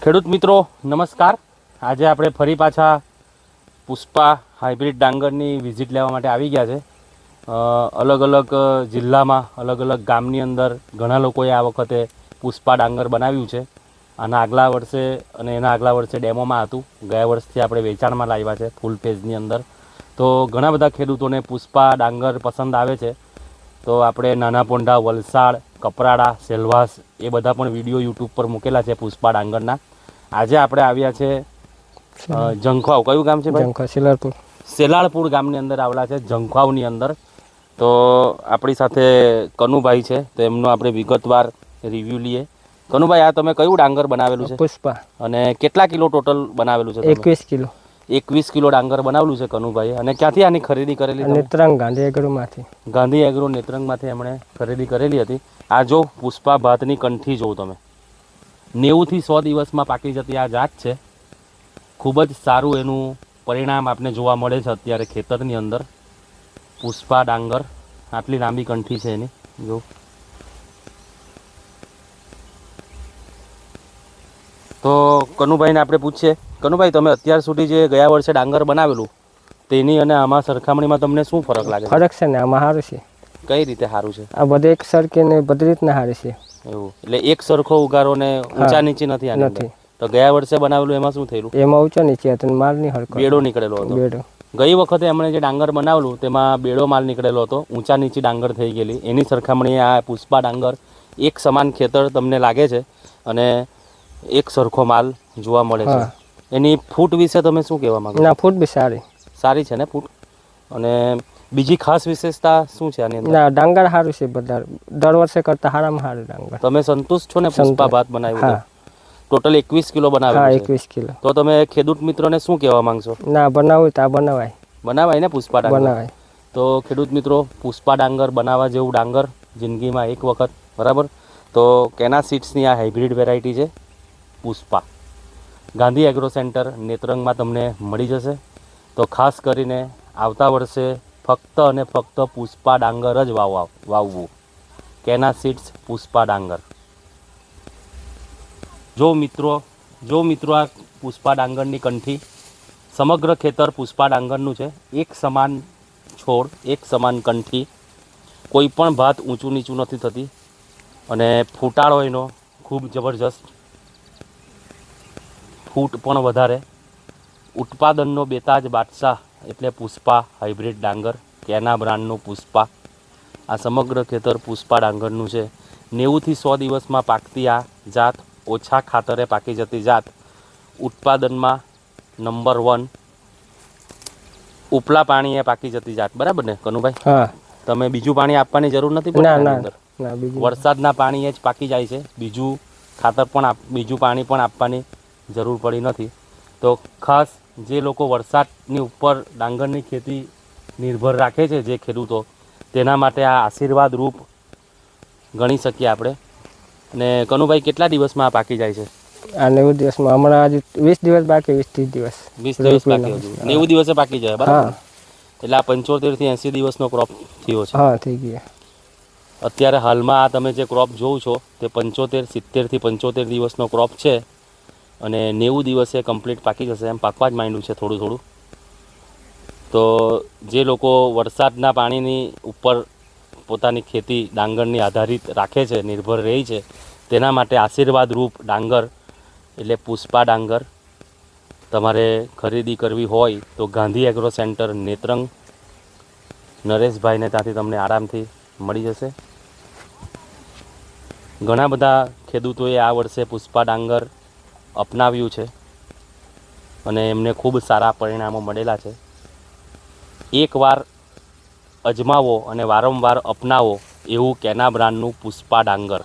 ખેડૂત મિત્રો નમસ્કાર। આજે આપણે ફરી પાછા પુષ્પા હાઇબ્રિડ ડાંગરની વિઝિટ લેવા માટે આવી ગયા છે। અલગ અલગ જિલ્લામાં અલગ અલગ ગામની અંદર ઘણા લોકોએ આ વખતે પુષ્પા ડાંગર બનાવ્યું છે। આના આગલા વર્ષે અને એના આગલા વર્ષે ડેમોમાં હતું। ગયા વર્ષથી આપણે વેચાણમાં લાવ્યા છે ફૂલ ફેઝની અંદર। તો ઘણા બધા ખેડૂતોને પુષ્પા ડાંગર પસંદ આવે છે। તો આપણે નાના પોંઢા, વલસાડ, કપરાડા, સેલવાસ એ બધા પણ વિડીયો યુટ્યુબ પર મૂકેલા છે પુષ્પા ડાંગરના। આજે આપણે આવ્યા છે જંખવાવ। કયું ગામ છે ભાઈ? સેલાળપુર। સેલાળપુર ગામની અંદર આવેલા છે જંખવાવની અંદર। તો આપણી સાથે કનુભાઈ છે, તો એમનો આપણે વિગતવાર રિવ્યૂ લઈએ। કનુભાઈ, આ તમે કયું ડાંગર બનાવેલું છે? પુષ્પા। અને કેટલા કિલો ટોટલ બનાવેલું છે? 21 કિલો। 21 કિલો ડાંગર બનાવેલું છે કનુભાઈ। અને ક્યાંથી આની ખરીદી કરેલી? નેત્રંગ ગાંધી એગ્રોમાંથી। ગાંધી એગ્રો નેત્રંગમાંથી એમણે ખરીદી કરેલી હતી। આ જો પુષ્પા ભાતની કંઠી જોઉં તમે, 90 થી 100 દિવસમાં પાકી જતી આ જાત છે। ખૂબ જ સારું એનું પરિણામ આપને જોવા મળે છે અત્યારે ખેતરની અંદર। પુષ્પા ડાંગર આટલી લાંબી કંઠી છે એની, જો। તો કનુભાઈને આપણે પૂછીએ, કનુભાઈ તમે અત્યાર સુધી જે ગયા વર્ષે ડાંગર બનાવેલું તેની અને આમાં સરખામણીમાં તમને શું ફરક લાગે? ફરક છે ને, આમાં સારું છે। કઈ રીતે સારું છે? આ બધે એક સરખી ને બધી રીતના સારી છે। એવું એટલે એક સરખો ઉગારો ને ઊંચા નીચી નથી આની અંદર? તો ગયા વર્ષે બનાવેલું એમાં શું થયેલું? એમાં ઊંચો નીચે હતો, માલ નહીં હરકો, બેડો નીકળેલો હતો। બેડો ગઈ વખતે એમણે જે ડાંગર બનાવેલું તેમાં બેડો માલ નીકળેલો હતો, ઊંચા નીચી ડાંગર થઈ ગયેલી। એની સરખામણીએ આ પુષ્પા ડાંગર એક સમાન ખેતર તમને લાગે છે અને એક સરખો માલ જોવા મળે છે। એની ફૂટ વિશે તમે શું કહેવા માંગો? ના, ફૂટ બી સારી છે ને ફૂટ? અને બીજી ખાસ વિશેષતા શું છે આની અંદર? ના, ડાંગર સારું છે બધા, દર વર્ષે કરતા સારામાં સારું ડાંગર। તમે સંતુષ્ટ છો ને પુષ્પા ભાત બનાવ્યું? ટોટલ 21 કિલો બનાવ્યું? 21 કિલો। તો તમે ખેડૂત મિત્રોને શું કહેવા માંગશો? ના, બનાવવું તો આ બનાવાય ને પુષ્પા ડાંગર? બનાવાય। તો ખેડૂત મિત્રો, પુષ્પા ડાંગર બનાવવા જેવું ડાંગર જિંદગીમાં એક વખત, બરાબર? તો કેના સીડ્સની આ હાઇબ્રિડ વેરાયટી છે પુષ્પા। ગાંધી એગ્રો સેન્ટર નેત્રંગમાં તમને મળી જશે। તો ખાસ કરીને આવતા વર્ષે ફક્ત અને ફક્ત પુષ્પા ડાંગર જ વાવવું। કેના સીડ્સ પુષ્પા ડાંગર। જો મિત્રો આ પુષ્પા ડાંગરની કંઠી, સમગ્ર ખેતર પુષ્પા ડાંગરનું છે। એક સમાન છોડ, એક સમાન કંઠી, કોઈ પણ ભાત ઊંચું નીચું નથી થતી। અને ફૂટાળો એનો ખૂબ જબરજસ્ત, ફૂટ પણ વધારે। ઉત્પાદનનો બેતાજ બાદશાહ એટલે પુષ્પા હાઇબ્રિડ ડાંગર, કેના બ્રાન્ડનું પુષ્પા। આ સમગ્ર ખેતર પુષ્પા ડાંગરનું છે। 90 થી 100 દિવસમાં પાકતી આ જાત, ઓછા ખાતરે પાકી જતી જાત, ઉત્પાદનમાં નંબર 1, ઉપલા પાણીએ પાકી જતી જાત, બરાબર ને કનુભાઈ? હા। તમે બીજું પાણી આપવાની જરૂર નથી પડતી? વરસાદના પાણીએ જ પાકી જાય છે, બીજું ખાતર પણ બીજું પાણી પણ આપવાની જરૂર પડી નથી। તો ખાસ જે લોકો વરસાદની ઉપર ડાંગરની ખેતી નિર્ભર રાખે છે, જે ખેડૂતો, તેના માટે આ આશીર્વાદ રૂપ ગણી શકીએ આપણે। અને કનુભાઈ, કેટલા દિવસમાં આ પાકી જાય છે? આ 90 દિવસમાં, હમણાં હજી 20 દિવસ બાકી, 20-30 દિવસ। 20 દિવસ બાકી, 90 દિવસે પાકી જાય, બરાબર? એટલે આ 75 થી 80 દિવસનો ક્રોપ થયો છે? હા, થઈ ગયા। અત્યારે હાલમાં આ તમે જે ક્રોપ જોવો છો તે 70 થી 75 દિવસનો ક્રોપ છે। અને 90 દિવસે કમ્પ્લીટ પાકી જશે, એમ પાકવા જ માંડ્યું છે થોડું થોડું। તો જે લોકો વરસાદના પાણીની ઉપર પોતાની ખેતી ડાંગરની આધારિત રાખે છે, નિર્ભર રહે છે, તેના માટે આશીર્વાદ રૂપ ડાંગર એટલે પુષ્પા ડાંગર તમારે ખરીદી કરવી હોય તો ગાંધી એગ્રો સેન્ટર નેત્રંગ, નરેશભાઈને ત્યાંથી તમને આરામથી મળી જશે। ઘણા બધા ખેડૂતોએ આ વર્ષે પુષ્પા ડાંગર અપનાવ્યું છે અને એમને ખૂબ સારા પરિણામો મળેલા છે। એકવાર અજમાવો અને વારંવાર અપનાવો એવું કેના બ્રાન્ડનું પુષ્પા ડાંગર।